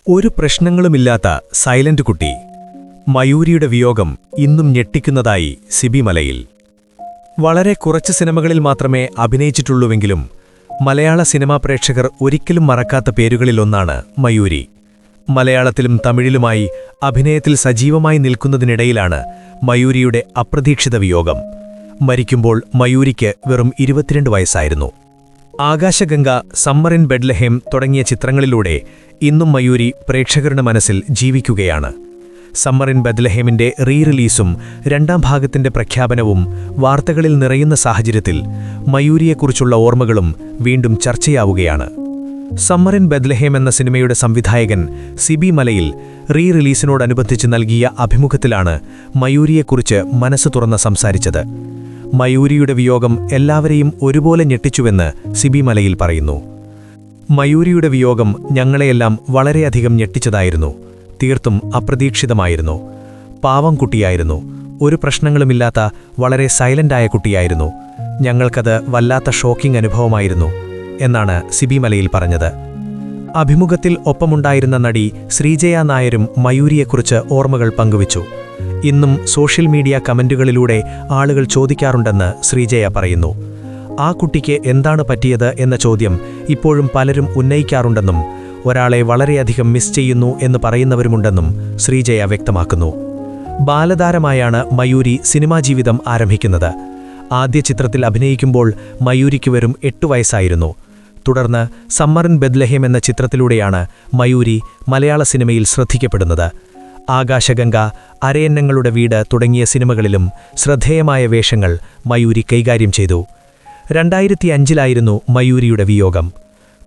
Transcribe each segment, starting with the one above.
ഒരു പ്രശ്നങ്ങളുമില്ലാത്ത സൈലന്റ് കുട്ടി. മയൂരിയുടെ വിയോഗം ഇന്നും ഞെട്ടിക്കുന്നതായി സിബി മലയിൽ. വളരെ കുറച്ച് സിനിമകളിൽ മാത്രമേ അഭിനയിച്ചിട്ടുള്ളൂവെങ്കിലും മലയാള സിനിമാ പ്രേക്ഷകർ ഒരിക്കലും മറക്കാത്ത പേരുകളിലൊന്നാണ് മയൂരി. മലയാളത്തിലും തമിഴിലുമായി അഭിനയത്തിൽ സജീവമായി നിൽക്കുന്നതിനിടയിലാണ് മയൂരിയുടെ അപ്രതീക്ഷിത വിയോഗം. മരിക്കുമ്പോൾ മയൂരിക്ക് വെറും 22 വയസ്സായിരുന്നു. ആകാശഗംഗ, സമ്മർ ഇൻ ബെത്ലഹേം തുടങ്ങിയ ചിത്രങ്ങളിലൂടെ ഇന്നും മയൂരി പ്രേക്ഷകരുടെ മനസ്സിൽ ജീവിക്കുകയാണ്. സമ്മർ ഇൻ ബെത്ലഹേമിന്റെ റിലീസും രണ്ടാം ഭാഗത്തിന്റെ പ്രഖ്യാപനവും വാർത്തകളിൽ നിറയുന്ന സാഹചര്യത്തിൽ മയൂരിയെക്കുറിച്ചുള്ള ഓർമ്മകളും വീണ്ടും ചർച്ചയാവുകയാണ്. സമ്മർ ഇൻ ബെത്ലഹേം എന്ന സിനിമയുടെ സംവിധായകൻ സിബി മലയിൽ റിലീസിനോടനുബന്ധിച്ച് നൽകിയ അഭിമുഖത്തിലാണ് മയൂരിയെക്കുറിച്ച് മനസ്സ് തുറന്ന് സംസാരിച്ചത്. മയൂരിയുടെ വിയോഗം എല്ലാവരെയും ഒരുപോലെ ഞെട്ടിച്ചുവെന്ന് സിബി മലയിൽ പറയുന്നു. മയൂരിയുടെ വിയോഗം ഞങ്ങളെയെല്ലാം വളരെയധികം ഞെട്ടിച്ചതായിരുന്നു. തീർത്തും അപ്രതീക്ഷിതമായിരുന്നു. പാവം കുട്ടിയായിരുന്നു. ഒരു പ്രശ്നങ്ങളുമില്ലാത്ത വളരെ സൈലന്റായ കുട്ടിയായിരുന്നു. ഞങ്ങൾക്കത് വല്ലാത്ത ഷോക്കിംഗ് അനുഭവമായിരുന്നു എന്നാണ് സിബി മലയിൽ പറഞ്ഞത്. അഭിമുഖത്തിൽ ഒപ്പമുണ്ടായിരുന്ന നടി ശ്രീജയ നായരും മയൂരിയെക്കുറിച്ച് ഓർമ്മകൾ പങ്കുവച്ചു. ഇന്നും സോഷ്യൽ മീഡിയ കമന്റുകളിലൂടെ ആളുകൾ ചോദിക്കാറുണ്ടെന്ന് ശ്രീജയ പറയുന്നു. ആ കുട്ടിക്ക് എന്താണ് പറ്റിയത് എന്ന ചോദ്യം ഇപ്പോഴും പലരും ഉന്നയിക്കാറുണ്ടെന്നും ഒരാളെ വളരെയധികം മിസ് ചെയ്യുന്നു എന്ന് പറയുന്നവരുമുണ്ടെന്നും ശ്രീജയ വ്യക്തമാക്കുന്നു. ബാലതാരമായാണ് മയൂരി സിനിമാ ജീവിതം ആരംഭിക്കുന്നത്. ആദ്യ ചിത്രത്തിൽ അഭിനയിക്കുമ്പോൾ മയൂരിക്ക് വെറും 8 വയസ്സായിരുന്നു. തുടർന്ന് സമ്മർ ഇൻ ബെത്ലഹേം എന്ന ചിത്രത്തിലൂടെയാണ് മയൂരി മലയാള സിനിമയിൽ ശ്രദ്ധിക്കപ്പെടുന്നത്. ആകാശഗംഗ, അരയന്നങ്ങളുടെ വീട് തുടങ്ങിയ സിനിമകളിലും ശ്രദ്ധേയമായ വേഷങ്ങൾ മയൂരി കൈകാര്യം ചെയ്തു. 2005 മയൂരിയുടെ വിയോഗം.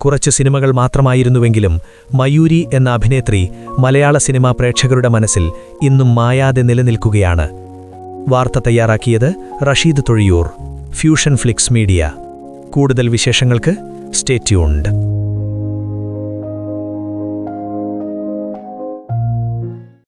കുറച്ചു സിനിമകൾ മാത്രമായിരുന്നുവെങ്കിലും മയൂരി എന്ന അഭിനേത്രി മലയാള സിനിമാ പ്രേക്ഷകരുടെ മനസ്സിൽ ഇന്നും മായാതെ നിലനിൽക്കുകയാണ്. വാർത്ത തയ്യാറാക്കിയത് Rasheed Thozhiyur, fusion flix media. കൂടുതൽ വിശേഷങ്ങൾക്ക് സ്റ്റേ ട്യൂൺഡ്.